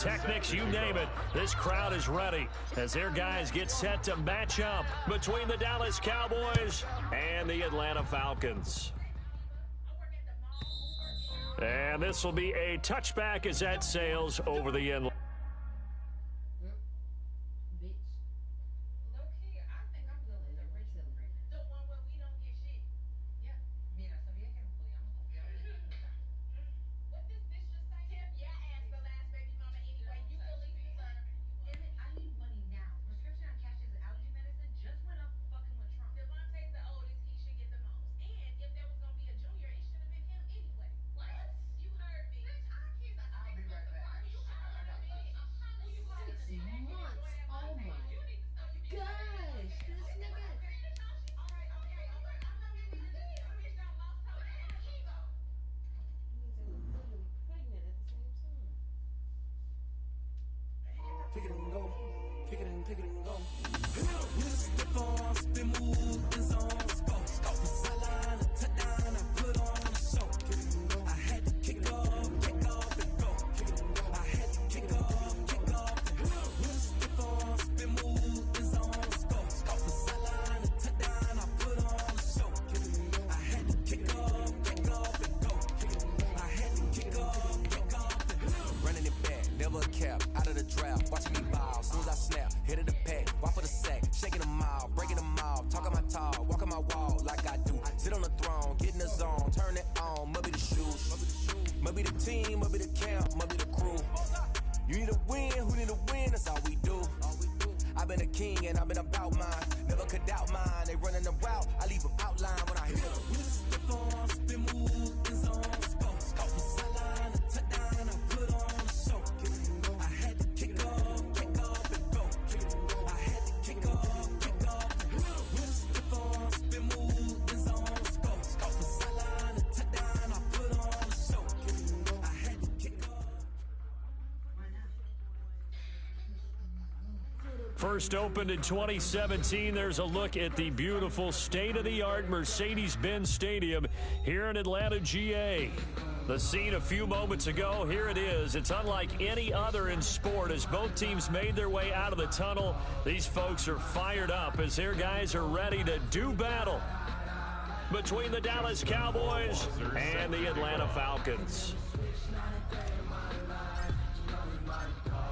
Techniques, you name it, this crowd is ready as their guys get set to match up between the Dallas Cowboys and the Atlanta Falcons. And this will be a touchback as that sails over the end line. Pick it and go. Pick it and go. With a stiff arm, spin move, in zone, scope. Scope the sideline, a touchdown, I put on a show. I had to kick off and go. I had to kick off and go. With a stiff arm, spin move, in zone, scope. Scope the sideline, a touchdown, I put on a show. I had to kick off and go. I had to kick off and go. Running it back, never cap, out of the draft. Watching me ball, as soon as I snap, hit of the pack, walk for the sack, shaking them out, breaking them out, talking my talk, walking my wall like I do. Sit on the throne, get in the zone, turn it on, must be the shoes, must be the team, must be the camp, must be the crew. You need a win, who need a win, that's all we do. I've been a king and I've been about mine, never could doubt mine. They running the route, I leave them outline when I hit them. With a stiff arm, spin move, in zone, scope, scope the sideline, a touchdown, I put on a show. I had to kick off and go. I had to kick off. With a stiff arm, spin move, in zone, scope, scope the sideline, a touchdown, I put on a show. I had to kick off. First opened in 2017, there's a look at the beautiful state-of-the-art Mercedes-Benz Stadium here in Atlanta, GA. The scene a few moments ago, here it is. It's unlike any other in sport as both teams made their way out of the tunnel. These folks are fired up as their guys are ready to do battle between the Dallas Cowboys and the Atlanta Falcons.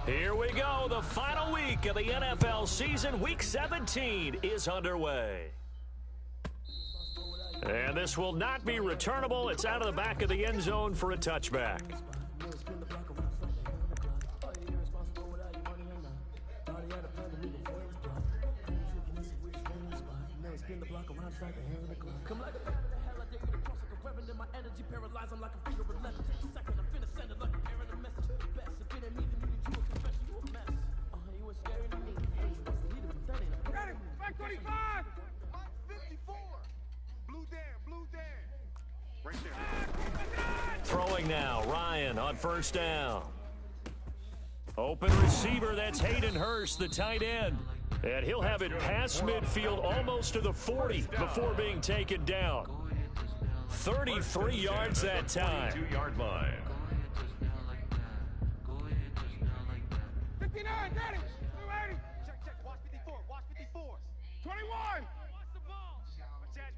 Here we go. The final week of the NFL season. Week 17 is underway. And this will not be returnable. It's out of the back of the end zone for a touchback. Ready, back 25, 54. Blue Dan. Right there. Throwing now, Ryan on first down. Open receiver, that's Hayden Hurst, the tight end. And he'll have it past midfield almost to the 40 before being taken down. 33 yards that time. 22-yard line. 59, ready. 280. Check. Watch 54. 21. Watch the ball.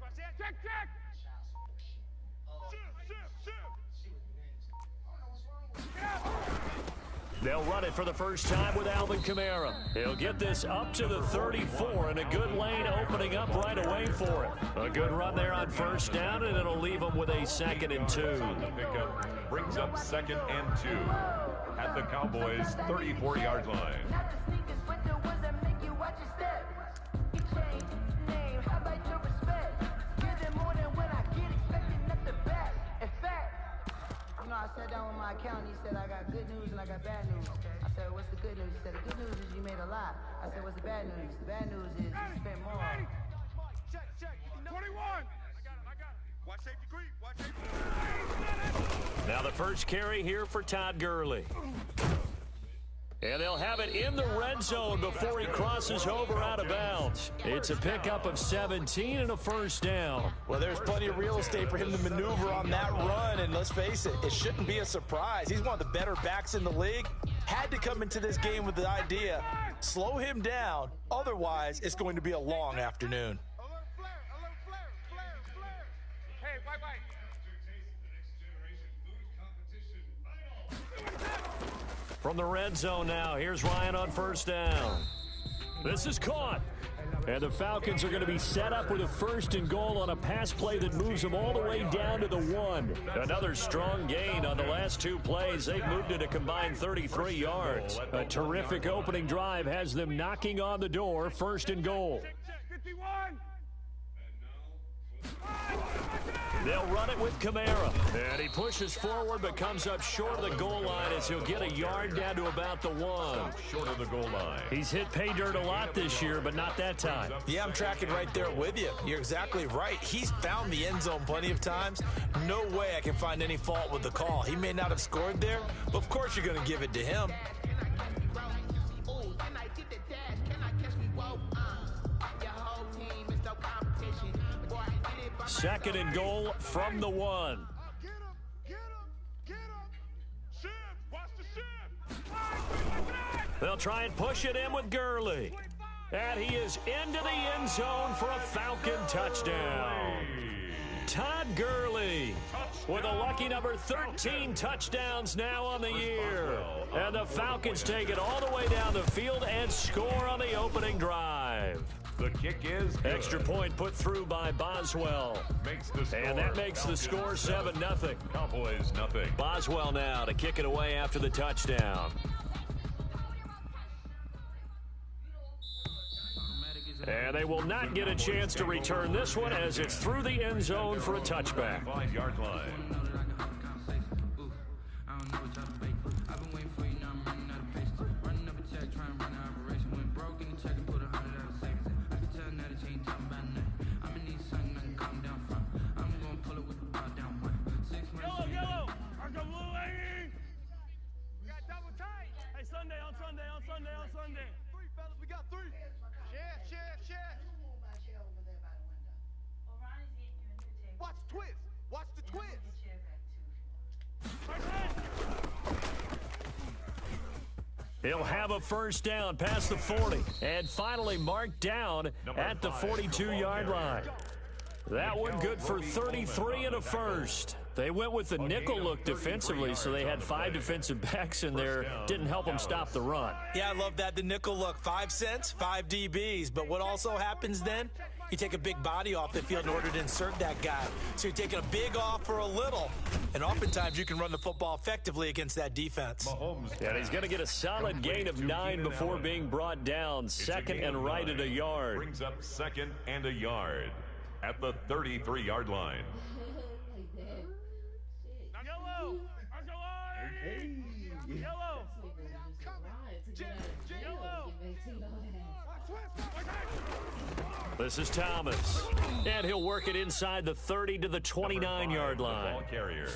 Watch that. Check. They'll run it for the first time with Alvin Kamara. He'll get this up to the 34, and a good lane opening up right away for it. A good run there on first down, and it'll leave him with a 2nd and 2. Pickup brings up 2nd and 2 at the Cowboys' 34-yard line. I sat down with my accountant. He said, I got good news and I got bad news. I said, what's the good news? He said, the good news is you made a lot. I said, what's the bad news? The bad news is you spent more. Check. 21. I got it. Watch safety creep. Now the first carry here for Todd Gurley. And they'll have it in the red zone before he crosses over out of bounds. It's a pickup of 17 and a first down. Well, there's plenty of real estate for him to maneuver on that run, and let's face it, it shouldn't be a surprise. He's one of the better backs in the league. Had to come into this game with the idea, slow him down, otherwise it's going to be a long afternoon. Alert flare. Hey, white. From the red zone now, here's Ryan on first down. This is caught. And the Falcons are going to be set up with a first and goal on a pass play that moves them all the way down to the 1. Another strong gain on the last 2 plays. They've moved it a combined 33 yards. A terrific opening drive has them knocking on the door, first and goal. 51. They'll run it with Kamara. And he pushes forward but comes up short of the goal line as he'll get a yard down to about the 1. Short of the goal line. He's hit pay dirt a lot this year, but not that time. Yeah, I'm tracking right there with you. You're exactly right. He's found the end zone plenty of times. No way I can find any fault with the call. He may not have scored there, but of course you're going to give it to him. Second and goal from the 1. Get him. Shift. Watch the shift. They'll try and push it in with Gurley. And he is into the end zone for a Falcon touchdown. Todd Gurley with a lucky number 13 touchdowns now on the year. And the Falcons take it all the way down the field and score on the opening drive. The kick is good. Extra point put through by Boswell. And that makes the score 7-0. Cowboys nothing. Boswell now to kick it away after the touchdown. And they will not get a chance to return this one as it's through the end zone for a touchback. 5-yard line. On Sunday. 3, fellas, we got 3. Share. Watch the twist. Watch the twist. He'll have a first down past the 40 and finally marked down at the 42-yard line. That one good for 33 and a first. They went with the nickel look defensively, so they had 5 defensive backs in there. Didn't help them stop the run. Yeah, I love that, the nickel look. 5 cents, 5 DBs. But what also happens then? You take a big body off the field in order to insert that guy. So you're taking a big off for a little. And oftentimes you can run the football effectively against that defense. And he's going to get a solid gain of 9 before being brought down. Second and right at a yard. Brings up second and a yard at the 33-yard line. Yellow. Yellow. This is Thomas. And he'll work it inside the 30 to the 29-yard line.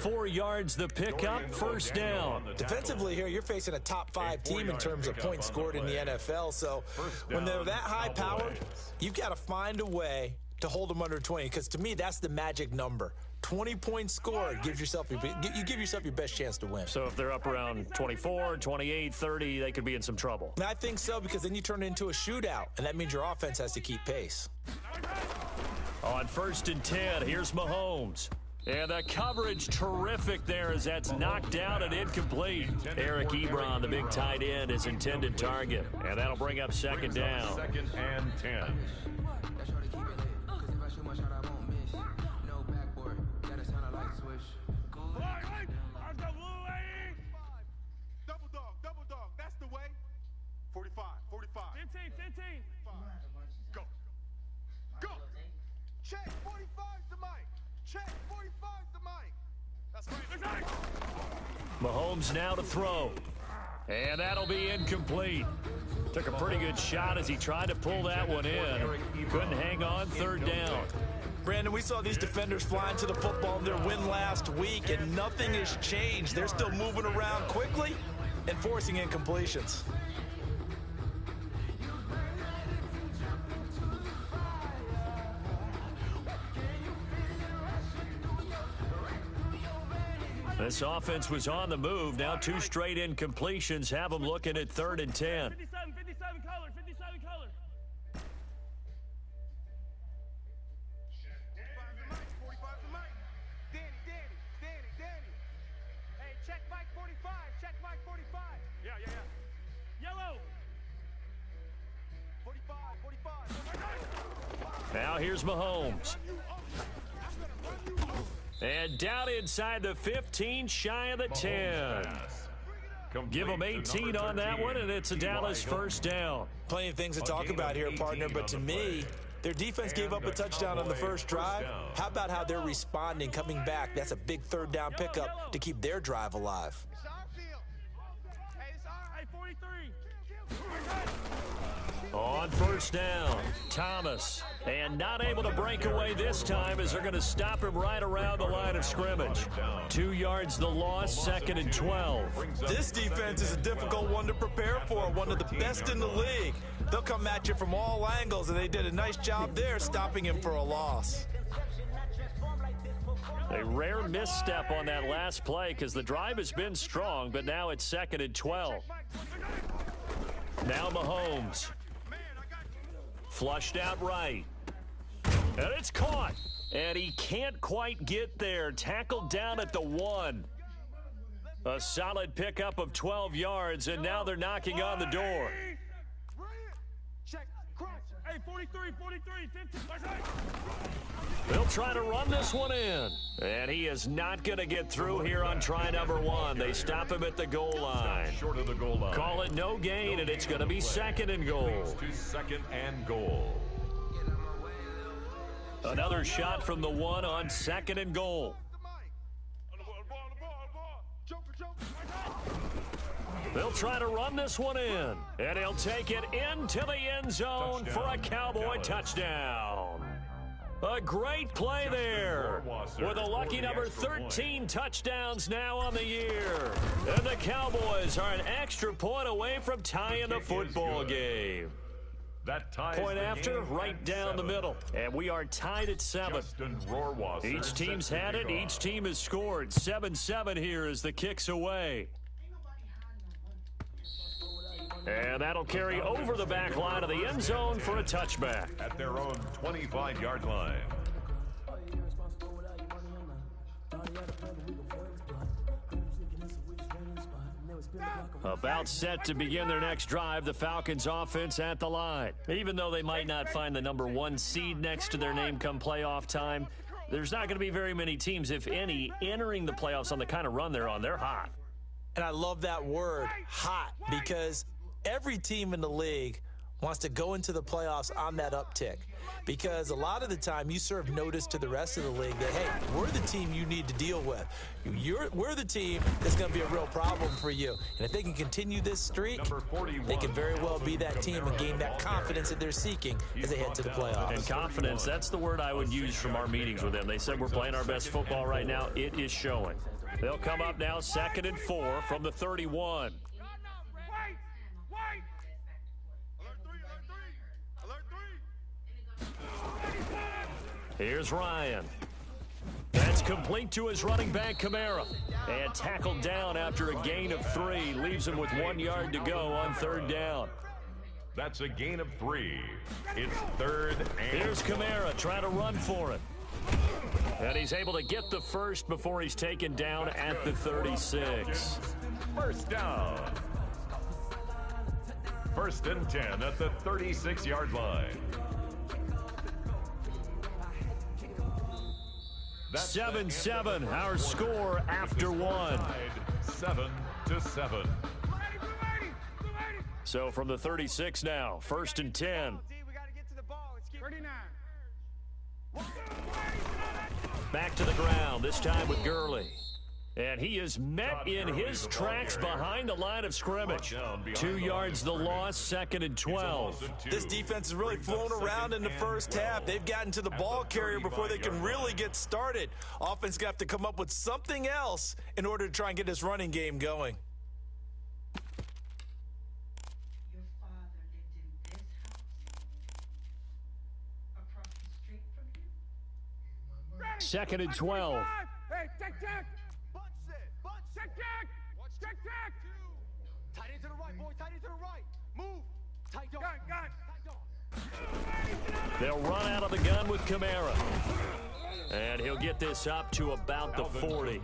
4 yards the pickup, first down. Defensively here, you're facing a top 5 team in terms of points scored in the NFL. So when they're that high powered, you've got to find a way to hold them under 20, because to me, that's the magic number. 20 points scored gives yourself you give yourself your best chance to win. So if they're up around 24, 28, 30, they could be in some trouble. And I think so, because then you turn it into a shootout, and that means your offense has to keep pace. On first and 10, here's Mahomes. And the coverage terrific there as that's knocked down and incomplete. Eric Ebron, the big tight end, is intended target. And that'll bring up second down. Second and 10. Double dog. That's the way. 45. 15. Go. Check. 45's the mic. Check. 45's the mic. That's right. Mahomes now to throw. And that'll be incomplete. Took a pretty good shot as he tried to pull that one in. Couldn't hang on, third down. Brandon, we saw these defenders flying to the football in their win last week, and nothing has changed. They're still moving around quickly. and forcing incompletions. This offense was on the move. Now 2 straight incompletions have them looking at 3rd and 10. 57 color, 57 color. 45 to Mike. Danny. Hey, check Mike 45. Check Mike 45. Yeah. Yellow. 45. Now here's Mahomes. And down inside the 15, shy of the 10. Give them 18 on that one, and it's a Dallas first down. Plenty of things to talk about here, partner, but to me, their defense gave up a touchdown on the first drive. How about how they're responding, coming back? That's a big 3rd down pickup to keep their drive alive. It's our field. Hey, it's our. Hey, 43. On first down, Thomas. And not able to break away this time as they're going to stop him right around the line of scrimmage. 2 yards the loss, 2nd and 12. This defense is a difficult one to prepare for, one of the best in the league. They'll come at you from all angles, and they did a nice job there stopping him for a loss. A rare misstep on that last play because the drive has been strong, but now it's 2nd and 12. Now Mahomes. Flushed out right. And it's caught. And he can't quite get there. Tackled down at the 1. A solid pickup of 12 yards, and now they're knocking on the door. Check, crunch. Hey, 43, 50. They'll try to run this one in. And he is not going to get through here on try number 1. They stop him at the goal line. Short of the goal line. Call it no gain, and it's going to be 2nd and goal. To 2nd and goal. Another shot from the 1 on 2nd and goal. They'll try to run this one in, and he'll take it into the end zone for a Cowboy touchdown. A great play there with a lucky number 13 touchdowns now on the year. And the Cowboys are an extra point away from tying the football game. Point after, right down the middle. And we are tied at 7. Each team's had it. Each team has scored. 7-7 here as the kick's away. And that'll carry over the back line of the end zone for a touchback. At their own 25-yard line. About set to begin their next drive, the Falcons offense at the line. Even though they might not find the number 1 seed next to their name come playoff time, there's not going to be very many teams, if any, entering the playoffs on the kind of run they're on. They're hot. And I love that word, hot, because every team in the league wants to go into the playoffs on that uptick, because a lot of the time you serve notice to the rest of the league that, hey, we're the team you need to deal with. We're the team that's going to be a real problem for you. And if they can continue this streak, they can very well be that team and gain that confidence that they're seeking as they head to the playoffs. And confidence, that's the word I would use from our meetings with them. They said we're playing our best football right now. It is showing. They'll come up now 2nd and 4 from the 31. Here's Ryan. That's complete to his running back, Kamara. And tackled down after a gain of 3. Leaves him with 1 yard to go on 3rd down. That's a gain of 3. It's 3rd and... Here's Kamara trying to run for it. And he's able to get the first before he's taken down at the 36. First down. 1st and 10 at the 36-yard line. 7-7, our score after 1. 7-7. So from the 36 now, 1st and 10. Back to the ground, this time with Gurley. And he is met in his tracks behind the line of scrimmage. 2 yards the loss, 2nd and 12. This defense has really flown around in the first half. They've gotten to the ball carrier before they can really get started. Offense got to come up with something else in order to try and get this running game going. 2nd and 12. Hey, check. Bunch set. Bunch. Check. Check. Tight into the right, boy. Tight into the right. Move. Tight dog. Gun. They'll run out of the gun with Kamara. And he'll get this up to about the 40.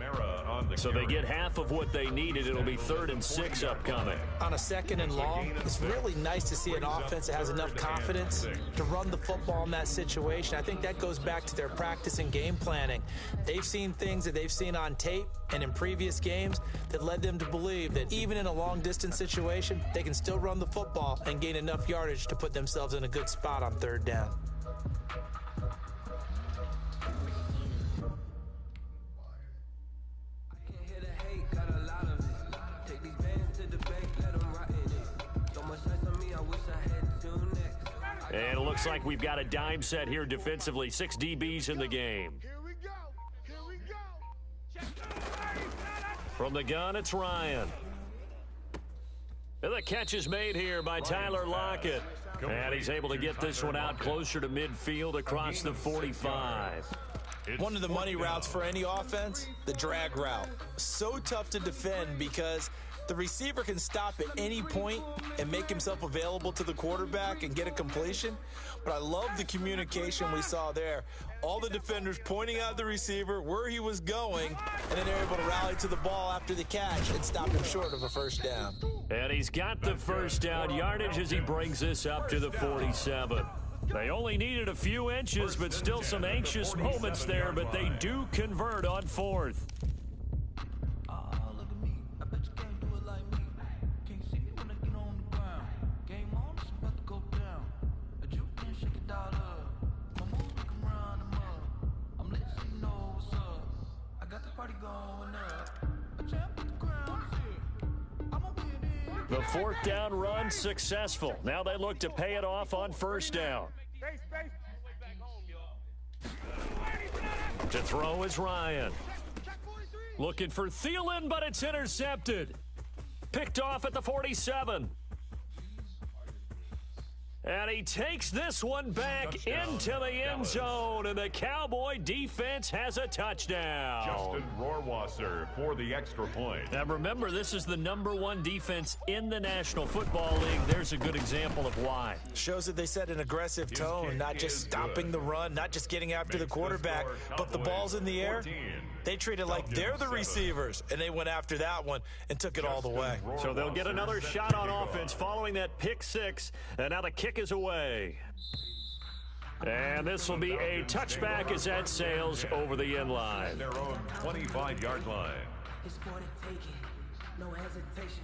So they get half of what they needed. It'll be 3rd and 6 upcoming. On a 2nd and long, it's really nice to see an offense that has enough confidence to run the football in that situation. I think that goes back to their practice and game planning. They've seen things that they've seen on tape and in previous games that led them to believe that even in a long-distance situation, they can still run the football and gain enough yardage to put themselves in a good spot on 3rd down. And it looks like we've got a dime set here defensively. 6 DBs in the game. Here we go. From the gun, it's Ryan. And the catch is made here by Tyler Lockett. And he's able to get this one out closer to midfield across the 45. One of the money routes for any offense, the drag route. So tough to defend because the receiver can stop at any point and make himself available to the quarterback and get a completion. But I love the communication we saw there. All the defenders pointing out the receiver, where he was going, and then they're able to rally to the ball after the catch and stop him short of a 1st down. And he's got the 1st down yardage as he brings this up to the 47. They only needed a few inches, but still some anxious moments there, but they do convert on 4th. The 4th down run successful. Now they look to pay it off on 1st down. To throw is Ryan. Looking for Thielen, but it's intercepted. Picked off at the 47. And he takes this one back into the end zone, and the Cowboy defense has a touchdown. Justin Rohrwasser for the extra point. Now remember, this is the #1 defense in the National Football League. There's a good example of why. Shows that they set an aggressive tone, not just stopping the run, not just getting after the quarterback, but the ball's in the air. They treat it like they're the receivers, and they went after that one and took it all the way. So they'll get another shot on offense following that pick 6, and now the kick is away. And this will be a touchback as that sails over the end line. Their own 25-yard line. It's for the taking, no hesitation.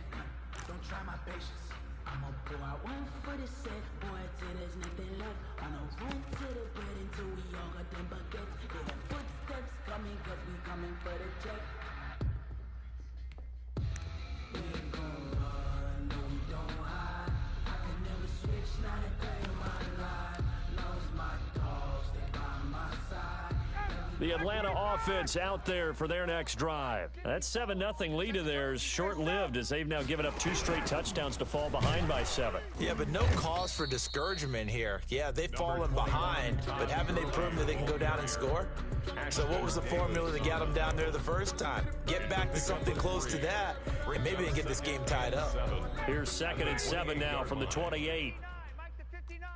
Don't try my patience. I'ma pour out one for the set, boy, till there's nothing left. I'ma run to the bed until we all got them buckets. Yeah, the footsteps coming, cause we coming for the check. We ain't gon' run, no we don't hide. I can never switch, not a day in my life. Lost my dogs, they by my side. The Atlanta offense out there for their next drive. That 7-0 lead of theirs short-lived as they've now given up 2 straight touchdowns to fall behind by 7. Yeah, but no cause for discouragement here. Yeah, they've fallen behind, but haven't they proven that they can go down and score? So what was the formula that got them down there the first time? Get back to something close to that, and maybe they can get this game tied up. Here's 2nd and 7 now from the 28. Mike to 59.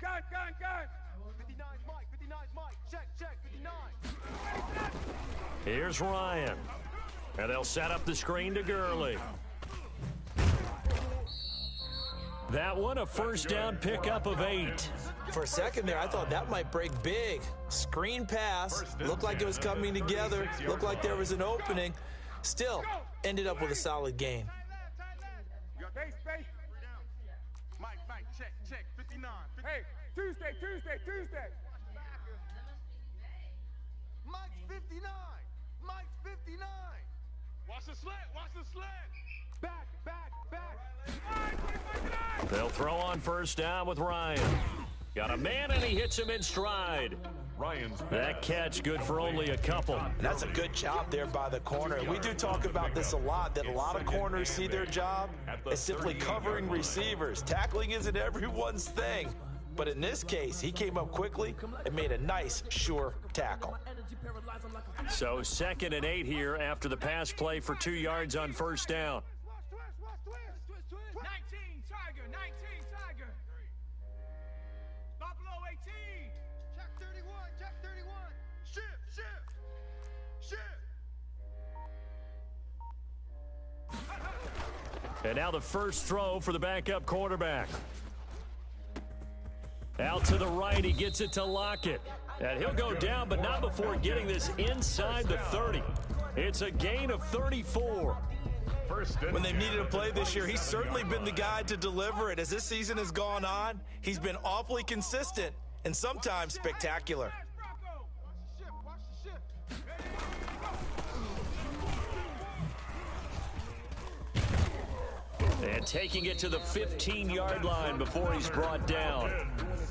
Gun. 59's Mike. 59's Mike. Check. 59. Here's Ryan. And they'll set up the screen to Gurley. That one, a 1st down pickup of 8. For a second there, I thought that might break big. Screen pass, looked like it was coming together, looked like there was an opening. Still, ended up with a solid gain. Base. Mike, check. 59. Hey, Tuesday. Mike's 59. Mike's 59. Watch the slant. Back. They'll throw on 1st down with Ryan. Got a man, and he hits him in stride. That catch good for only a couple. And that's a good job there by the corner. We do talk about this a lot, that a lot of corners see their job as simply covering receivers. Tackling isn't everyone's thing. But in this case, he came up quickly and made a nice, sure tackle. So 2nd and 8 here after the pass play for 2 yards on first down. 19, Tiger, 19, Tiger. Buffalo 18. Check 31, check 31. Shift. And now the first throw for the backup quarterback. Out to the right, he gets it to Lockett. And he'll go down, but not before getting this inside the 30. It's a gain of 34. When they've needed a play this year, he's certainly been the guy to deliver it. As this season has gone on, he's been awfully consistent and sometimes spectacular. Watch the shift. And taking it to the 15-yard line before he's brought down.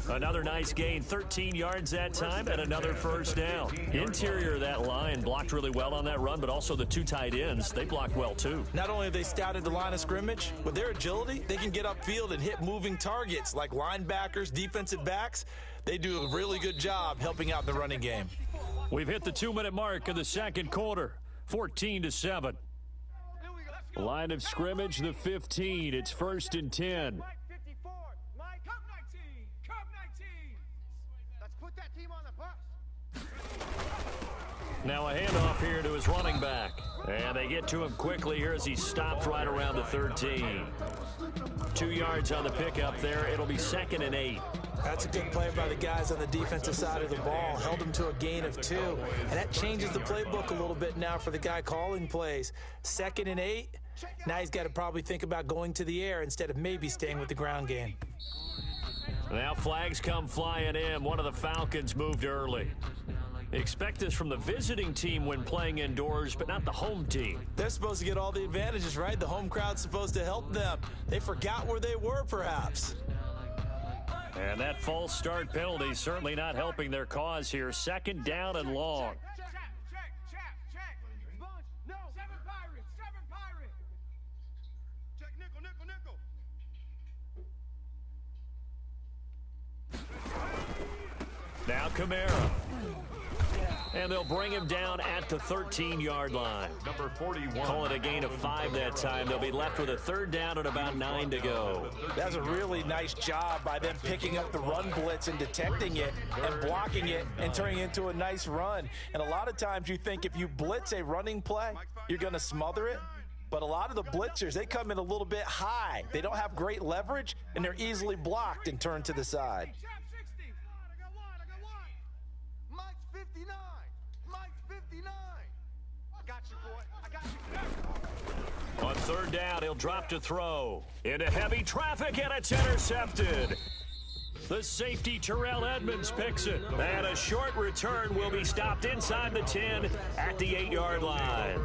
Another nice gain, 13 yards that time, and another first down. Interior of that line blocked really well on that run, but also the 2 tight ends, they blocked well too. Not only have they scouted the line of scrimmage, with their agility, they can get upfield and hit moving targets like linebackers, defensive backs. They do a really good job helping out the running game. We've hit the 2-minute mark of the second quarter, 14-7. Line of scrimmage, the 15. It's 1st and 10. Mike 54. Mike, come 19. Come 19. Let's put that team on the bus. Now a handoff here to his running back. And they get to him quickly here as he stopped right around the 13. 2 yards on the pickup there. It'll be 2nd and 8. That's a good play by the guys on the defensive side of the ball. Held them to a gain of 2. And that changes the playbook a little bit now for the guy calling plays. 2nd and 8. Now he's got to probably think about going to the air instead of maybe staying with the ground game. Now flags come flying in. One of the Falcons moved early. Expect this from the visiting team when playing indoors, but not the home team. They're supposed to get all the advantages, right? The home crowd's supposed to help them. They forgot where they were, perhaps. And that false start penalty certainly not helping their cause here. 2nd down and long. Check. Bunch. No. 7 Pirates. Check nickel. Now Kamara. And they'll bring him down at the 13-yard line. Number 41. Call it a gain of 5 that time. They'll be left with a 3rd down and about 9 to go. That's a really nice job by them picking up the run blitz and detecting it and blocking it and turning it into a nice run. And a lot of times you think if you blitz a running play, you're going to smother it. But a lot of the blitzers, they come in a little bit high. They don't have great leverage, and they're easily blocked and turned to the side. I got one. Mike's 59. Mike's 59. I got you, boy. I got you. On 3rd down, he'll drop to throw. Into heavy traffic, and it's intercepted. The safety, Terrell Edmonds, picks it. And a short return will be stopped inside the 10 at the 8-yard line.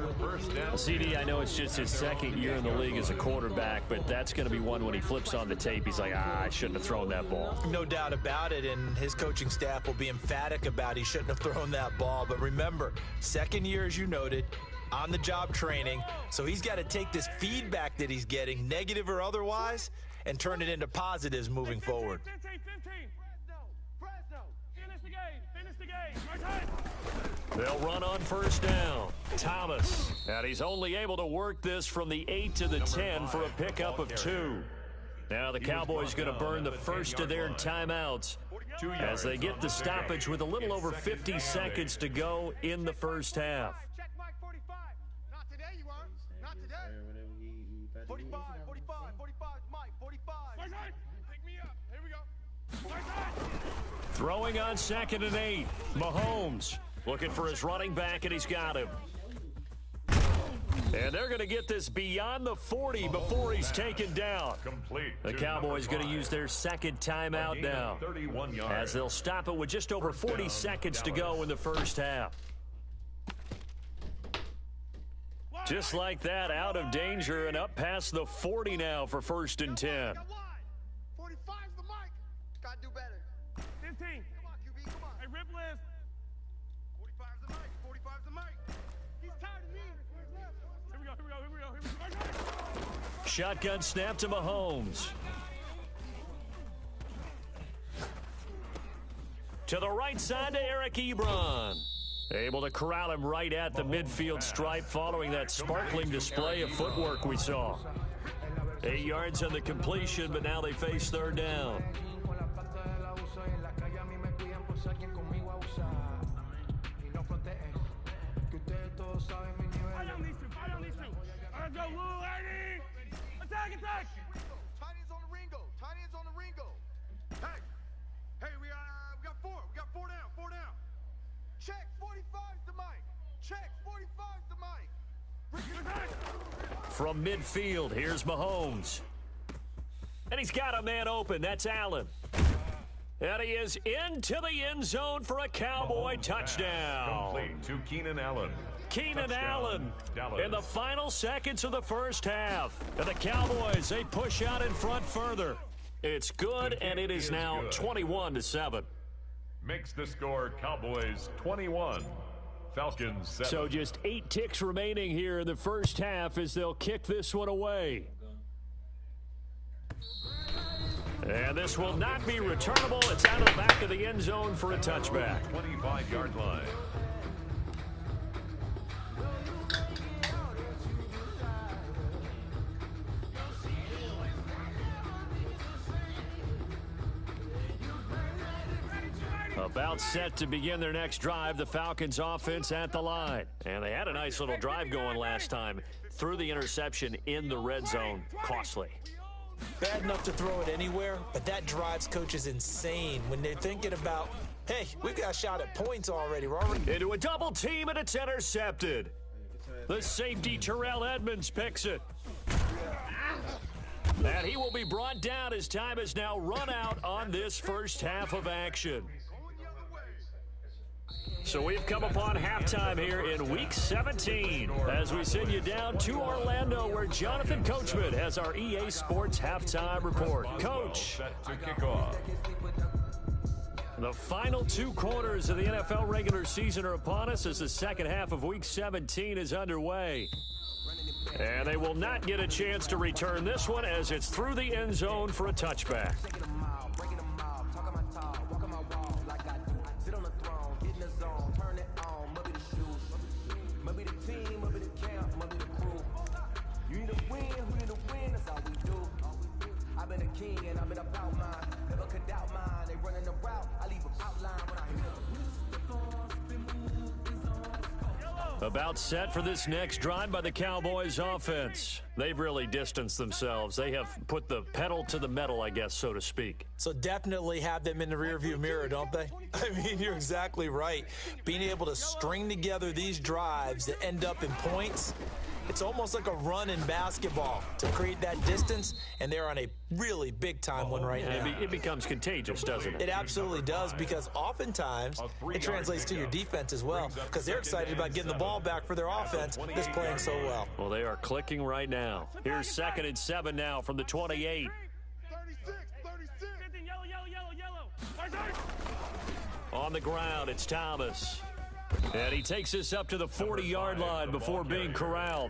CD, I know it's just his 2nd year in the league as a quarterback, but that's going to be one when he flips on the tape. He's like, I shouldn't have thrown that ball. No doubt about it, and his coaching staff will be emphatic about he shouldn't have thrown that ball. But remember, 2nd year, as you noted, on-the-job training, so he's got to take this feedback that he's getting, negative or otherwise, and turn it into positives moving forward. 15. Fresno. Finish the game. They'll run on 1st down. Thomas. And he's only able to work this from the 8 to the 10 for a pickup of 2. Now the Cowboys going to burn the first of their timeouts as they get the stoppage with a little over 50 seconds to go in the first half. Check Mike 45. Not today, you aren't. Not today. 45, Mike, 45. Pick me up. Here we go. Throwing on 2nd and 8. Mahomes looking for his running back, and he's got him. And they're going to get this beyond the 40 before he's taken down. The Cowboys going to use their 2nd timeout now, as they'll stop it with just over 40 seconds to go in the first half. Just like that, out of danger and up past the 40 now for 1st and 10. 45's the mic. Gotta do better. 15. Come on, QB, come on. Hey, rip list. 45's the mic. 45's the mic. He's tired of me. Here we go. Shotgun snap to Mahomes. To the right side to Eric Ebron. Able to corral him right at the midfield stripe following that sparkling display of footwork we saw. 8 yards on the completion, but now they face third down. Attack! Tiny is on the Ringo. Tiny is on the Ringo. Hey, we got four. We got four down. Check, 45's the mic. Check, 45's the mic. From midfield, here's Mahomes. And he's got a man open. That's Allen. And he is into the end zone for a Cowboy touchdown. Complete to Keenan Allen. Keenan Allen Dallas. in the final seconds of the first half. And the Cowboys, they push out in front further. It's good, and it is now 21-7. Makes the score Cowboys 21, Falcons 7. So just 8 ticks remaining here in the first half as they'll kick this one away. And this will not be returnable. It's out of the back of the end zone for a touchback. 25-yard line. About set to begin their next drive, the Falcons offense at the line. And they had a nice little drive going last time. Threw the interception in the red zone. Costly. Bad enough to throw it anywhere, but that drives coaches insane when they're thinking about, hey, we've got a shot at points already. We're already into a double team, and it's intercepted. The safety, Terrell Edmonds, picks it. And he will be brought down as time has now run out on this first half of action. So we've come upon halftime here in Week 17 as we send you down to Orlando where Jonathan Coachman has our EA Sports halftime report. Coach. Set to kick off. The final 2 quarters of the NFL regular season are upon us as the second half of Week 17 is underway. And they will not get a chance to return this one as it's through the end zone for a touchback. About set for this next drive by the Cowboys offense. They've really distanced themselves. They have put the pedal to the metal, I guess, so to speak. So definitely have them in the rearview mirror, don't they? I mean, you're exactly right. Being able to string together these drives that end up in points, it's almost like a run in basketball to create that distance, and they're on a really big-time one right now. It becomes contagious, doesn't it? It absolutely does, because oftentimes it translates to your defense as well, because they're excited about getting the ball back for their offense that's playing so well. Well, they are clicking right now. Here's 2nd and 7 now from the 28. 36. Yellow. On the ground, it's Thomas. And he takes us up to the 40-yard line before being corralled.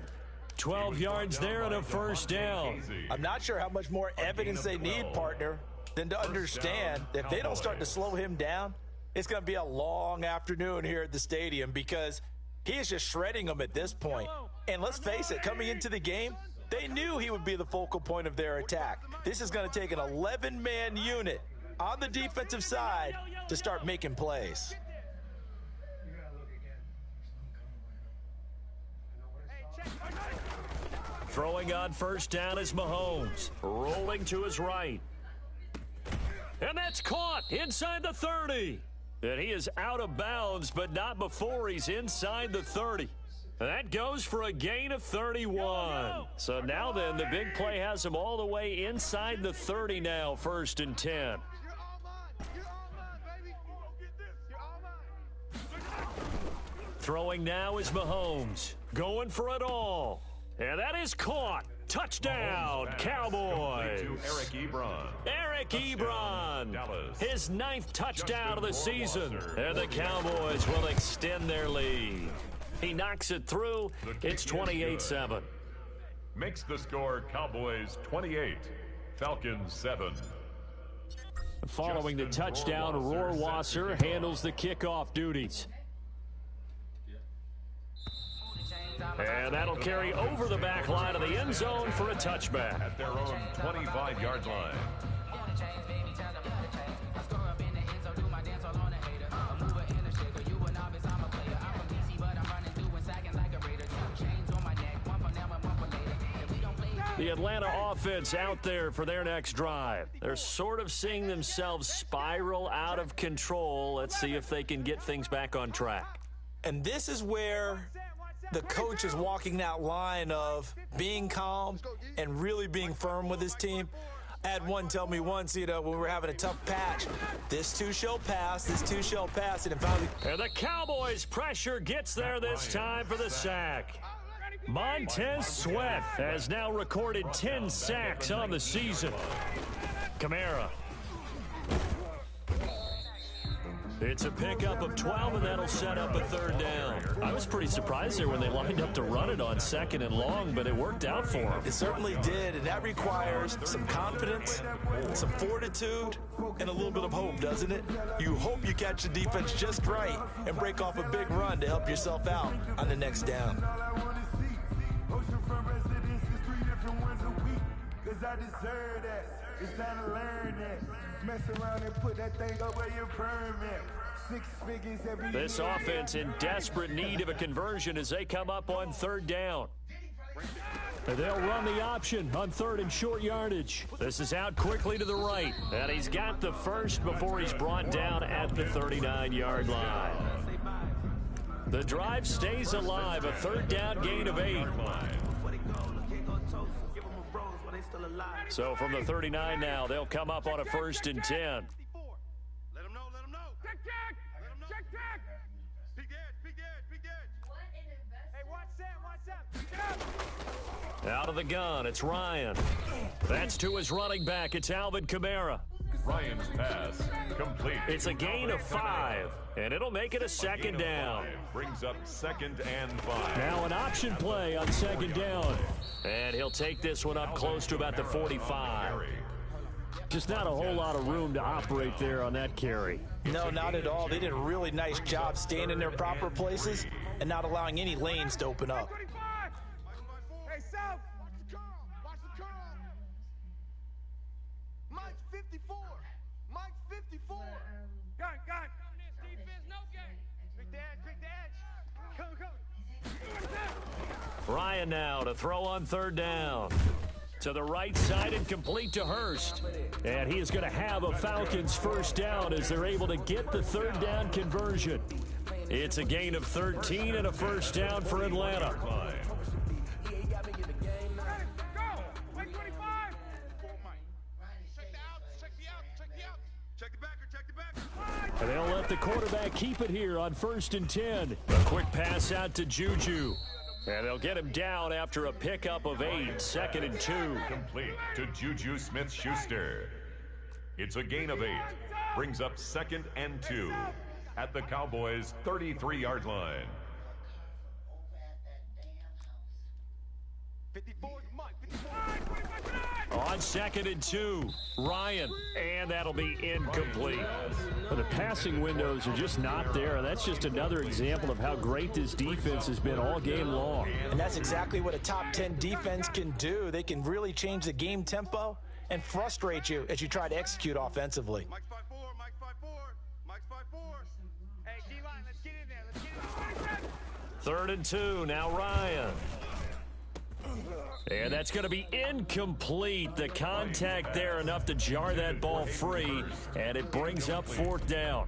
12 yards there and a first down. I'm not sure how much more evidence they need, partner, than to understand that if they don't start to slow him down, it's going to be a long afternoon here at the stadium because he is just shredding them at this point. And let's face it, coming into the game, they knew he would be the focal point of their attack. This is going to take an 11-man unit on the defensive side to start making plays. Throwing on first down is Mahomes. Rolling to his right. And that's caught inside the 30. And he is out of bounds, but not before he's inside the 30. That goes for a gain of 31. So now then, the big play has him all the way inside the 30 now, 1st and 10. You're all mine, baby. Go get this. You're all mine. Throwing now is Mahomes. Going for it all. And that is caught. Touchdown, Cowboys. To Eric Ebron. Eric Ebron. Dallas. His 9th touchdown of the season. And the Cowboys will extend their lead. He knocks it through. It's 28-7. Makes the score Cowboys 28, Falcons 7. Following the touchdown, Rohrwasser handles the kickoff duties. And that'll carry over the back line of the end zone for a touchback. At their own 25-yard line. The Atlanta offense out there for their next drive. They're sort of seeing themselves spiral out of control. Let's see if they can get things back on track. And this is where the coach is walking that line of being calm and really being firm with his team. I had one tell me once, when we were having a tough patch, this too shall pass, this too shall pass. And finally, and the Cowboys pressure gets there this time for the sack. Montez Sweat has now recorded 10 sacks on the season. Kamara. It's a pickup of 12, and that'll set up a third down. I was pretty surprised there when they lined up to run it on second and long, but it worked out for them. It certainly did, and that requires some confidence, some fortitude, and a little bit of hope, doesn't it? You hope you catch the defense just right and break off a big run to help yourself out on the next down. I deserve that. It's time to learn that. Mess around and put that thing up where your permit. 6 figures every This offense in desperate need of a conversion as they come up on third down. They'll run the option on third and short yardage. This is out quickly to the right. And he's got the first before he's brought down at the 39-yard line. The drive stays alive. A third down gain of 8. So from the 39 now, they'll come up on a 1st and 10. Let him know, let him know. Check, check. Let him know. Check, check. Big edge, big edge, big edge. Hey, watch that. Out of the gun, it's Ryan. That's to his running back. It's Alvin Kamara. Ryan's pass complete. It's a gain of 5, and it'll make it a second down. Brings up 2nd and 5. Now an option play on 2nd down. And he'll take this one up close to about the 45. Just not a whole lot of room to operate there on that carry. No, not at all. They did a really nice job staying in their proper places and not allowing any lanes to open up. Hey, South. Watch the curl. Mike 54. Mike 54. Gun. Defense, no game. Quick the edge. Come. Ryan now to throw on third down. To the right side and complete to Hurst. And he is going to have a Falcons first down as they're able to get the third down conversion. It's a gain of 13 and a first down for Atlanta. And they'll let the quarterback keep it here on 1st and 10. A quick pass out to Juju. And they'll get him down after a pickup of 8, 2nd and 2. Complete to Juju Smith-Schuster. It's a gain of 8. Brings up 2nd and 2 at the Cowboys' 33-yard line. 54, Mike. 54. On 2nd and 2, Ryan. And that'll be incomplete. Well, the passing windows are just not there. That's just another example of how great this defense has been all game long. And that's exactly what a top 10 defense can do. They can really change the game tempo and frustrate you as you try to execute offensively. Mike's 5'4", Mike's 5'4", Mike's 5'4". Hey, D-line, let's get in there. 3rd and 2, now Ryan. And that's going to be incomplete. The contact there enough to jar that ball free, and it brings up 4th down.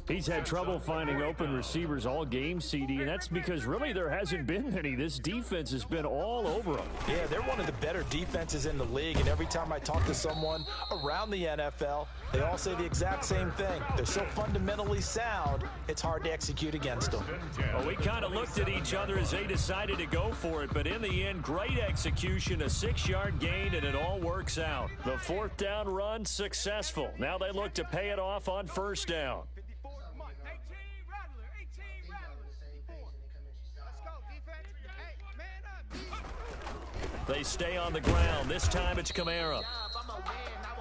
He's had trouble finding open receivers all game, CD, and that's because really there hasn't been any. This defense has been all over them. Yeah, they're one of the better defenses in the league, and every time I talk to someone around the NFL, they all say the exact same thing. They're so fundamentally sound, it's hard to execute against them. Well, we kind of looked at each other as they decided to go for it, but in the end, great execution, a 6-yard gain, and it all works out. The 4th down run successful. Now they look to pay it off on 1st down. They stay on the ground. This time it's Kamara.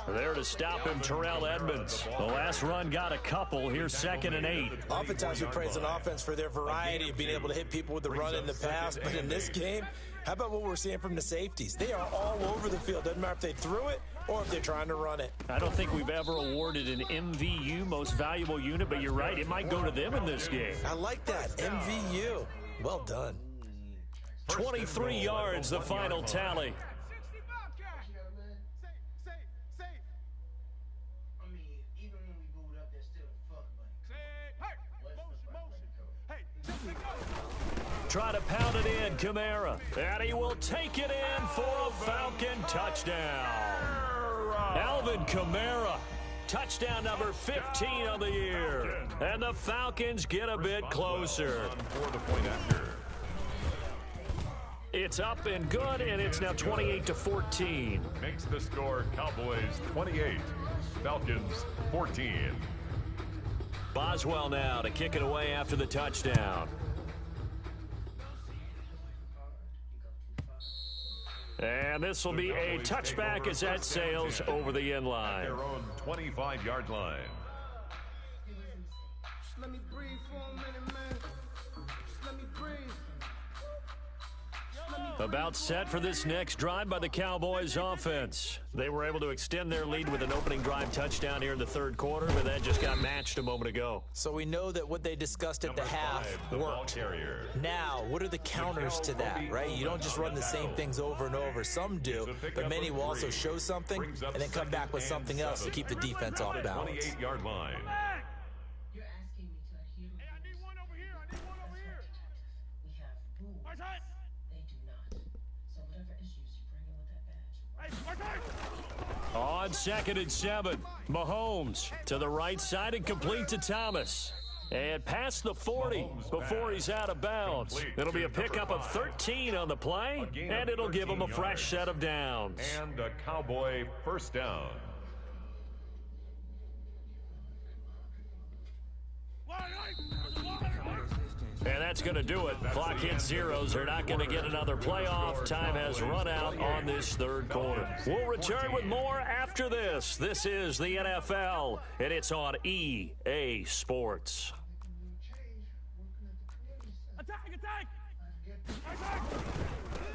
There to stop him, Terrell Edmonds. The last run got a couple. Here's 2nd and 8. Oftentimes we praise an offense for their variety of being able to hit people with the run in the pass. But in this game, how about what we're seeing from the safeties? They are all over the field. Doesn't matter if they threw it or if they're trying to run it. I don't think we've ever awarded an MVU, most valuable unit, but you're right. It might go to them in this game. I like that. MVU. Well done. 23 yards, the final tally. Try to pound it in, Kamara. And he will take it in for a Falcon touchdown. Alvin Kamara, touchdown number 15 on the year. And the Falcons get a bit closer. It's up and good, and it's now 28-14. Makes the score Cowboys 28, Falcons 14. Boswell now to kick it away after the touchdown. And this will be a touchback as that sails over the end line. Their own 25-yard line. Just let me breathe for a minute, man. Just let me breathe. About set for this next drive by the Cowboys offense. They were able to extend their lead with an opening drive touchdown here in the third quarter, but that just got matched a moment ago. So we know that what they discussed at the half worked. Now, what are the counters to that, right? You don't just run the same things over and over. Some do, but many will also show something and then come back with something else to keep the defense off balance. 28-yard line. You're asking me to adhere. Hey, I need one over here. I need one over here. We have rules. My time. They do not. So whatever issues you bring in with that badge. Hey, my time. On 2nd and 7, Mahomes to the right side and complete to Thomas. And past the 40 before he's out of bounds. It'll be a pickup of 13 on the play, and it'll give him a fresh set of downs. And a Cowboy first down. And that's going to do it. Clock hits zeros. They're not going to get another playoff. Time has run out on this third quarter. We'll return with more after this. This is the NFL, and it's on EA Sports.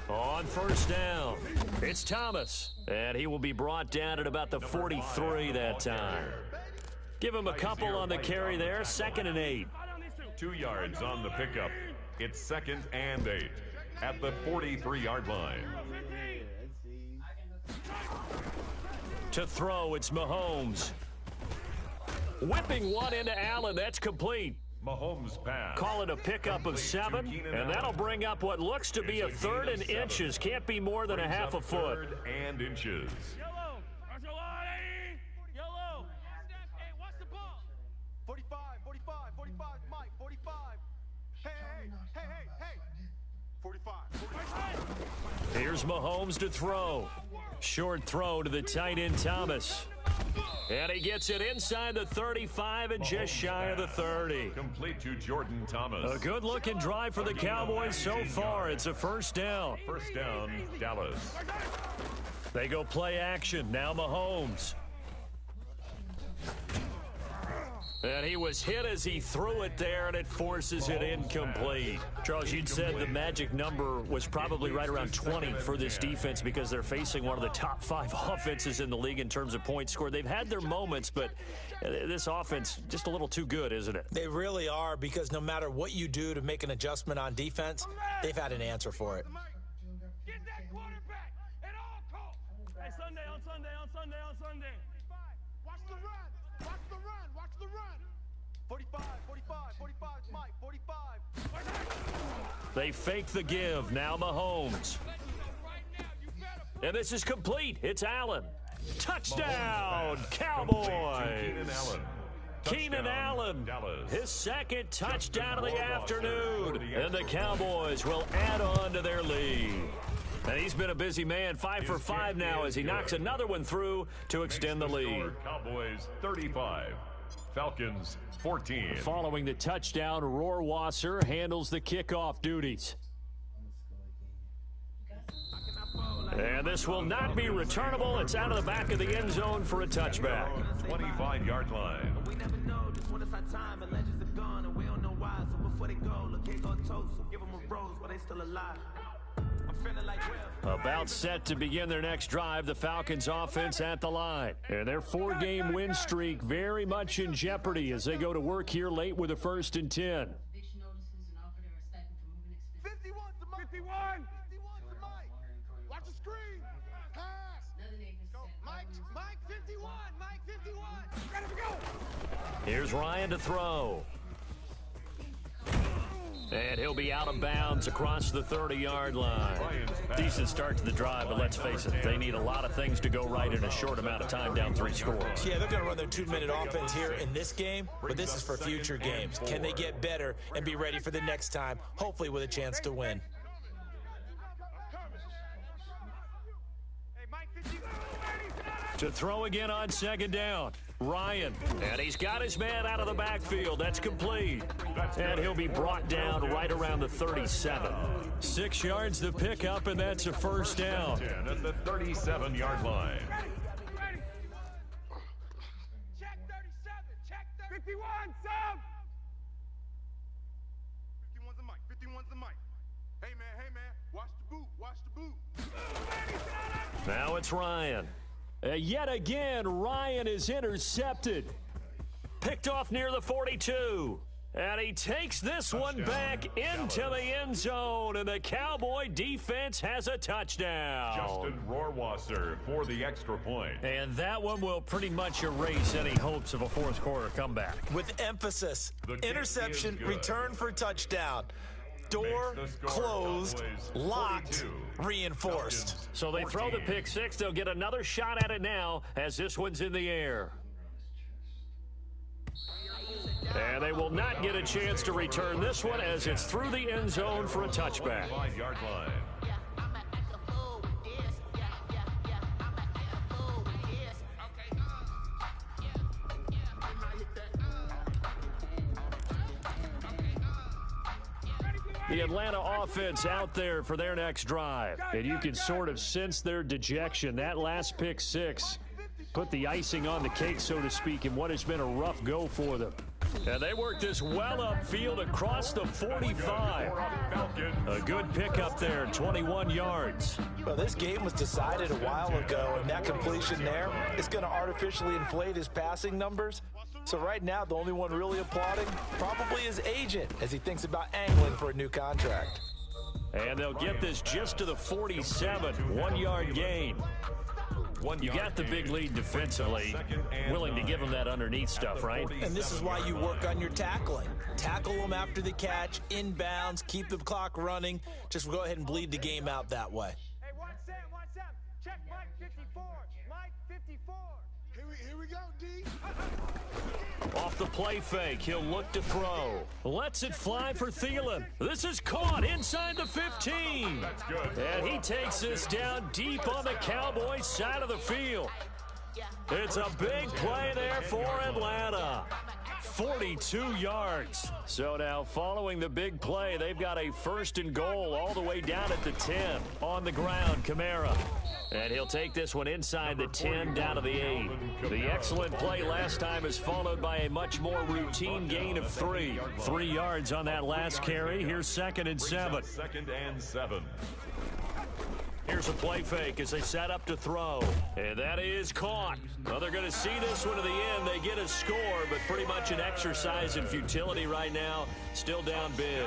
On first down, it's Thomas, and he will be brought down at about the 43 that time. Give him a couple on the carry there, 2nd and 8. 2 yards on the pickup. It's 2nd and 8 at the 43-yard line. To throw, it's Mahomes. Whipping one into Allen. That's complete. Mahomes pass. Call it a pickup of 7, and that'll bring up what looks to be a 3rd and inches. Can't be more than a half a foot. 3rd and inches. Yellow. Yellow. Hey, watch the ball. 45, 45, 45, Mike, 45. Hey. 45. Here's Mahomes to throw. Short throw to the tight end, Thomas. And he gets it inside the 35 and just shy of the 30. Complete to Jordan Thomas. A good-looking drive for the Cowboys so far. It's a first down. First down, Dallas. They go play action. Now Mahomes. And he was hit as he threw it there, and it forces it incomplete. Charles, you'd said the magic number was probably right around 20 for this defense because they're facing one of the top 5 offenses in the league in terms of points scored. They've had their moments, but this offense just a little too good, isn't it? They really are, because no matter what you do to make an adjustment on defense, they've had an answer for it. Get that quarterback at all costs. Hey, Sunday. Watch the run. 45, Mike, 45. They fake the give. Now Mahomes. And this is complete. It's Allen. Touchdown, Cowboys. Keenan Allen, his 2nd touchdown of the afternoon. And the Cowboys will add on to their lead. And he's been a busy man, 5 for 5 now as he knocks another one through to extend the lead. Cowboys 35, Falcons 14. Following the touchdown, Rohrwasser handles the kickoff duties. And this will not be returnable. It's out of the back of the end zone for a touchback. 25-yard line. We never know, just when it's our time, and legends are gone, and we don't know why. So before they go, look, here go toast. So give them a rose, but they still alive. I'm feeling like About set to begin their next drive, the Falcons offense at the line. And their 4-game win streak very much in jeopardy as they go to work here late with a 1st and 10. 51's the mic. 51's the mic. Watch the screen. Pass. Go. Mike 51. Mike 51. Ready to go. Here's Ryan to throw. And he'll be out of bounds across the 30-yard line. Decent start to the drive, but let's face it, they need a lot of things to go right in a short amount of time, down 3 scores. Yeah, they're going to run their 2-minute offense here in this game, but this is for future games. Can they get better and be ready for the next time, hopefully with a chance to win? To throw again on 2nd down. Ryan, and he's got his man out of the backfield. That's complete. And he'll be brought down right around the 37. 6 yards the pickup, and that's a 1st down. At the 37-yard line. Check 37. Check 51. Sub. 51's the mic. 51's the mic. Hey, man. Watch the boot. Watch the boot. Now it's Ryan. Yet again, Ryan is intercepted. Picked off near the 42. And he takes this one back into the end zone, and the Cowboy defense has a touchdown. Justin Rohrwasser for the extra point. And that one will pretty much erase any hopes of a 4th quarter comeback. With emphasis, interception, return for touchdown. Door closed, locked, reinforced. So they throw the pick 6. They'll get another shot at it now as this one's in the air. And they will not get a chance to return this one as it's through the end zone for a touchback. 5-yard line. The Atlanta offense out there for their next drive. And you can sort of sense their dejection. That last pick 6 put the icing on the cake, so to speak, in what has been a rough go for them. And they work this well upfield across the 45. A good pickup there, 21 yards. Well, this game was decided a while ago, and that completion there is going to artificially inflate his passing numbers. So right now, the only one really applauding probably his agent as he thinks about angling for a new contract. And they'll get this just to the 47, 1-yard gain. You got the big lead defensively, willing to give them that underneath stuff, right? And this is why you work on your tackling. Tackle them after the catch, inbounds, keep the clock running. Just go ahead and bleed the game out that way. Hey, watch Sam. Check Mike 54. Mike 54. Here we go, D. Off the play fake, he'll look to throw. Lets it fly for Thielen. This is caught inside the 15. That's good. And he takes this down deep on the Cowboys side of the field. It's a big play there for Atlanta. 42 yards. So now following the big play, they've got a 1st and goal all the way down at the 10. On the ground, Kamara. And he'll take this one inside the 10 down to the 8. The excellent play last time is followed by a much more routine gain of 3. 3 yards on that last carry. Here's 2nd and 7. 2nd and 7. Here's a play fake as they set up to throw. And that is caught. Well, they're going to see this one to the end. They get a score, but pretty much an exercise in futility right now. Still down big.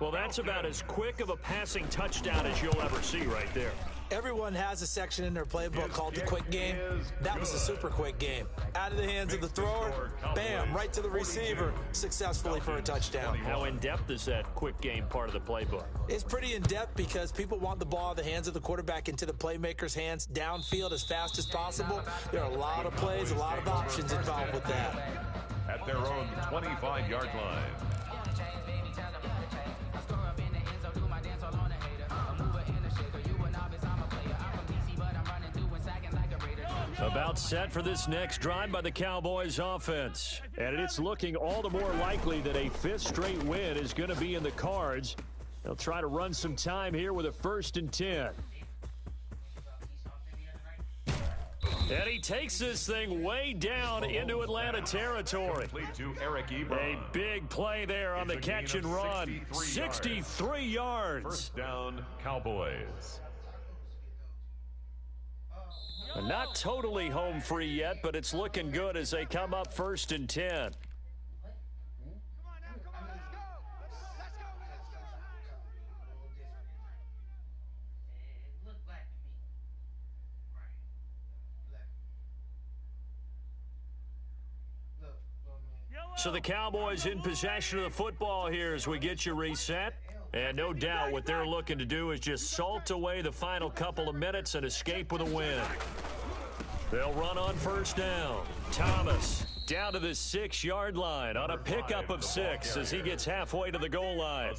Well, that's about as quick of a passing touchdown as you'll ever see right there. Everyone has a section in their playbook called the quick game. That was a super quick game. Out of the hands of the thrower, bam, right to the receiver, successfully for a touchdown. How in-depth is that quick game part of the playbook? It's pretty in-depth because people want the ball in the hands of the quarterback into the playmaker's hands downfield as fast as possible. There are a lot of plays, a lot of options involved with that. At their own 25-yard line. About set for this next drive by the Cowboys offense. And it's looking all the more likely that a 5th straight win is going to be in the cards. They'll try to run some time here with a 1st and 10. And he takes this thing way down into Atlanta territory. A big play there on the catch and run. 63 yards. First down, Cowboys. Not totally home free yet, but it's looking good as they come up 1st and 10. So the Cowboys in possession of the football here as we get you reset. And no doubt what they're looking to do is just salt away the final couple of minutes and escape with a win. They'll run on 1st down. Thomas down to the 6-yard line on a pickup of 6 as he gets halfway to the goal line.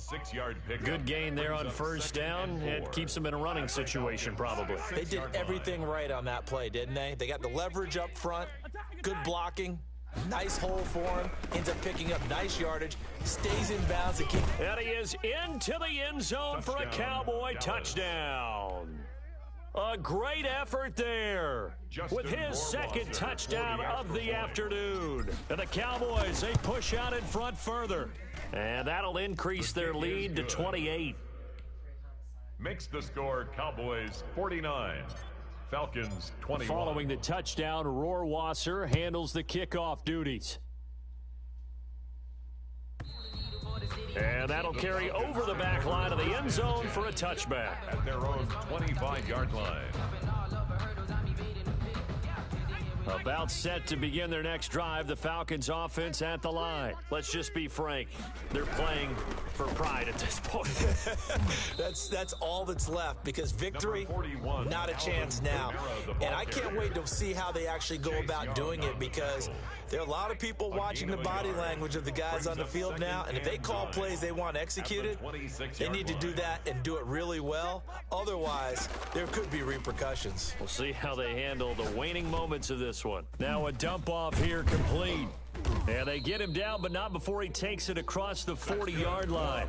Good gain there on 1st down. It keeps them in a running situation probably. They did everything right on that play, didn't they? They got the leverage up front, good blocking. Nice hole for him. Ends up picking up nice yardage. Stays in bounds. And he is into the end zone for a Cowboy touchdown. A great effort there with his second touchdown of the afternoon. And the Cowboys, they push out in front further. And that'll increase their lead to 28. Makes the score Cowboys 49. Falcons 21. Following the touchdown, Rohrwasser handles the kickoff duties. And that'll carry over the back line of the end zone for a touchback. At their own 25-yard line. About set to begin their next drive, the Falcons offense at the line. Let's just be frank. They're playing for pride at this point. That's all that's left because victory, 41, not a chance now. And I can't wait to see how they actually go about doing it because there are a lot of people watching the body language of the guys on the field now. And if they call plays they want executed, they need to do that and do it really well. Otherwise, there could be repercussions. We'll see how they handle the waning moments of this one. Now a dump off here complete. And they get him down, but not before he takes it across the 40-yard line.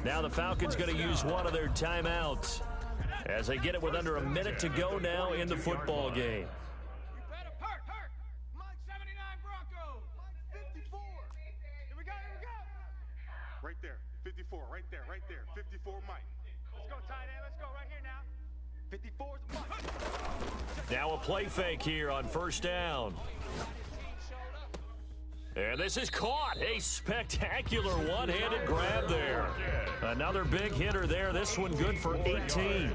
Now the Falcons going to use one of their timeouts as they get it with under a minute to go now in the football game. Right there, 54, right there, 54 Mike. Let's go, tight end, let's go right here now. 54 is Mike. Now a play fake here on 1st down. And this is caught. A spectacular one-handed grab there. Another big hitter there. This one good for 18.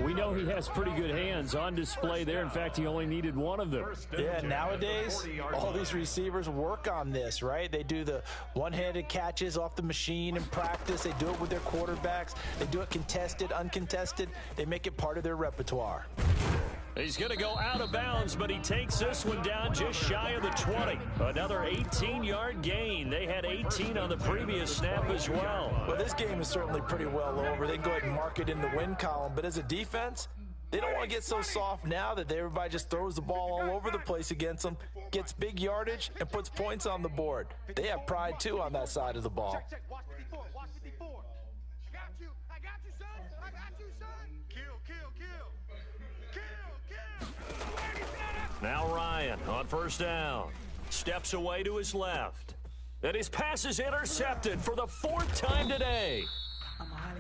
We know he has pretty good hands on display there. In fact, he only needed one of them. Yeah, nowadays, all these receivers work on this, right? They do the one-handed catches off the machine in practice. They do it with their quarterbacks. They do it contested, uncontested. They make it part of their repertoire. He's going to go out of bounds, but he takes this one down just shy of the 20. Another 18-yard gain. They had 18 on the previous snap as well. Well, this game is certainly pretty well over. They can go ahead and mark it in the win column. But as a defense, they don't want to get so soft now that everybody just throws the ball all over the place against them, gets big yardage, and puts points on the board. They have pride, too, on that side of the ball. Check, watch 54, watch 54. I got you, son. I got you, son. Kill. Now Ryan on 1st down. Steps away to his left. And his pass is intercepted for the 4th time today.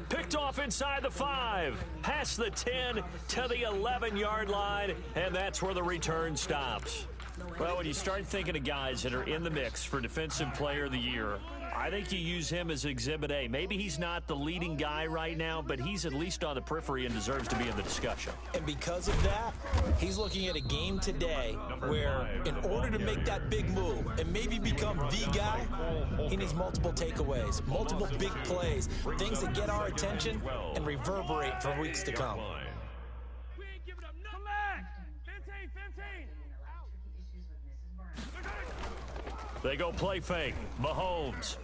Picked off inside the 5. Past the 10 to the 11-yard line. And that's where the return stops. Well, when you start thinking of guys that are in the mix for Defensive Player of the Year, I think you use him as Exhibit A. Maybe he's not the leading guy right now, but he's at least on the periphery and deserves to be in the discussion. And because of that, he's looking at a game today where in order to make that big move and maybe become the guy, he needs multiple takeaways, multiple big plays, things that get our attention and reverberate for weeks to come. We ain't giving up nothing. Come back. 15. They go play fake. Mahomes.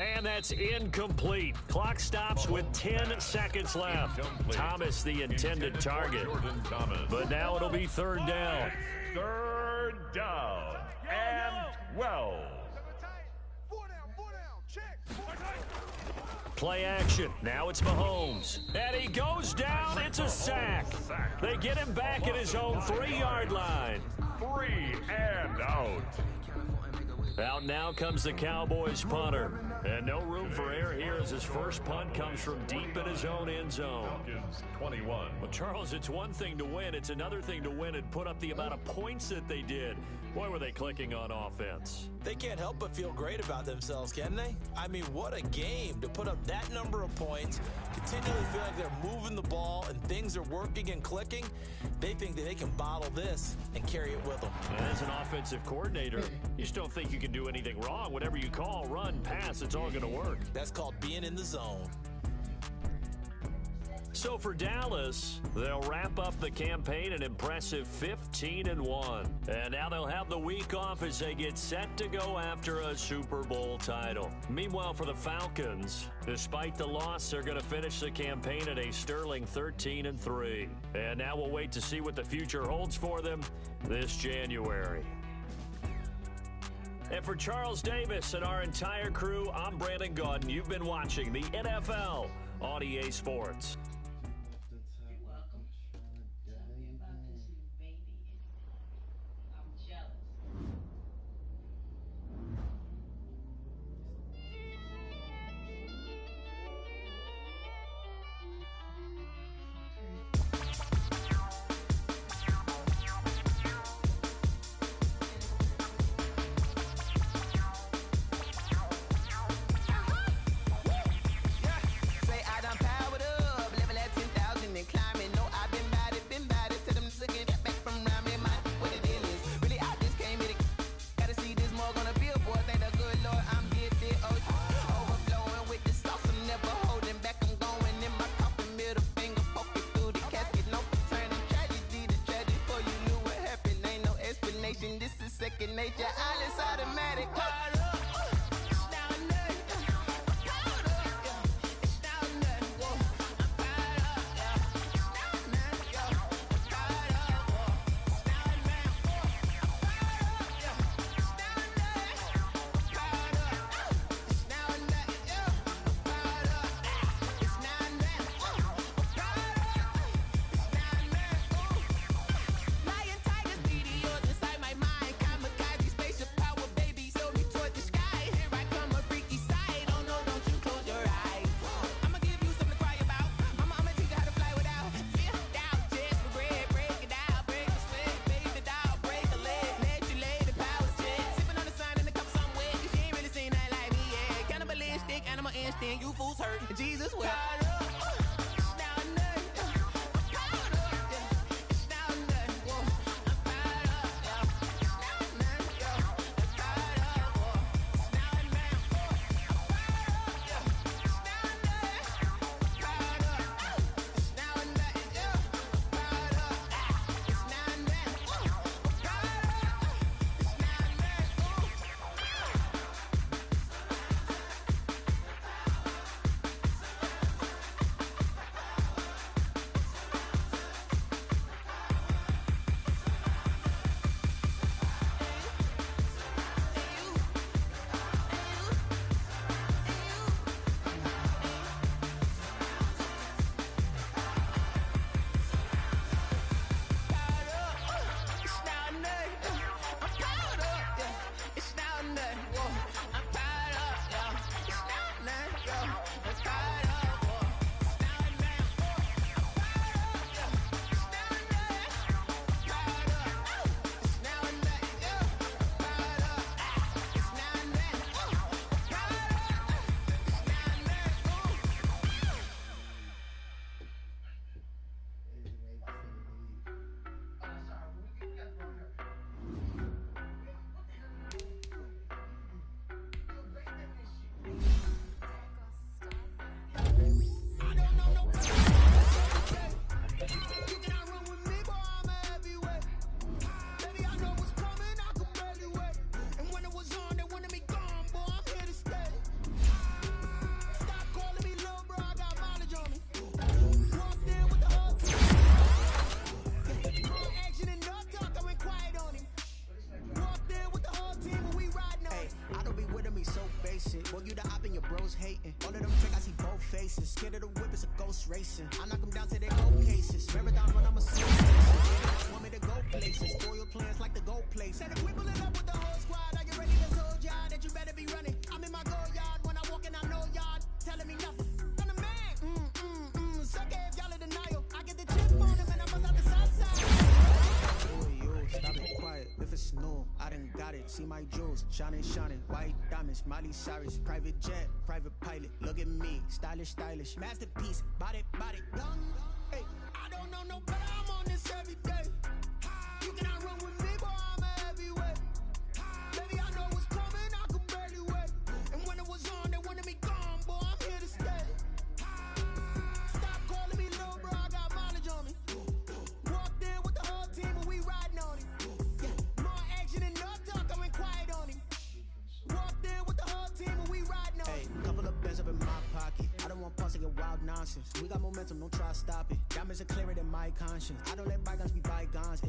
And that's incomplete. Clock stops with 10 seconds left. Thomas the intended target. But now it'll be 3rd down. 3rd down. And 12. 4 down, check. Play action. Now it's Mahomes. And he goes down. It's a sack. They get him back at his own 3-yard line. 3 and out. Out now comes the Cowboys punter. And no room for error here as his first punt comes from deep in his own end zone. Falcons 21. Well, Charles, it's one thing to win. It's another thing to win and put up the amount of points that they did. Boy, were they clicking on offense. They can't help but feel great about themselves, can they? I mean, what a game to put up that number of points, continually feel like they're moving the ball and things are working and clicking. They think that they can bottle this and carry it with them. And as an offensive coordinator, you just don't think you can do anything wrong. Whatever you call, run, pass, it's all going to work. That's called being in the zone. So for Dallas, they'll wrap up the campaign an impressive 15-1. And now they'll have the week off as they get set to go after a Super Bowl title. Meanwhile, for the Falcons, despite the loss, they're going to finish the campaign at a sterling 13-3. And now we'll wait to see what the future holds for them this January. And for Charles Davis and our entire crew, I'm Brandon Gaudin. You've been watching the NFL on EA Sports. Nature, all is automatic. You fools hurt. Jesus will. Scared of the whip, it's a ghost racing. I knock them down till they go cases. Marathon run, I'm a see my jewels, shining, shining, white diamonds, Miley Cyrus, private jet, private pilot, look at me, stylish, stylish, masterpiece, body, young, hey, I don't know no better, I'm on this every day, you cannot run with me, boy, I'm a heavyweight, baby, I know what's coming, I could barely wait, and when it was on, they wanted me gone, boy, I'm here to stay, stop calling me little bro, I got mileage on me, walked in with the whole team, and we riding on it, yeah, more action and no talk, I went quiet on him, walked in with the whole team, and we riding on it, couple of bands up in my pocket, I don't want pause to get wild nonsense, we got momentum, don't try to stop it, diamonds are clearer than my conscience, I don't let bygones be bygones,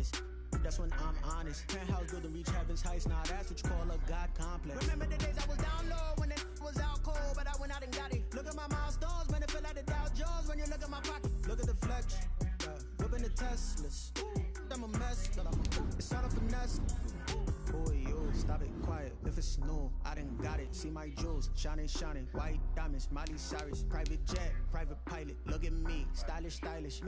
that's when I'm honest, penthouse build and reach heaven's heights, now that's what you call a God complex, remember the days I was down low, when it was out cold, but I went out and got it, look at my milestones, man, it feel like the Dow Jones, when you look at my pocket, look at the flex, whipping the Teslas, I'm a mess, it's all a finesse, boy, yo, stop it, quiet, if it's new, I done got it, see my jewels, shining, shining, white diamonds, Miley Cyrus, private jet, private pilot, look at me, stylish, stylish,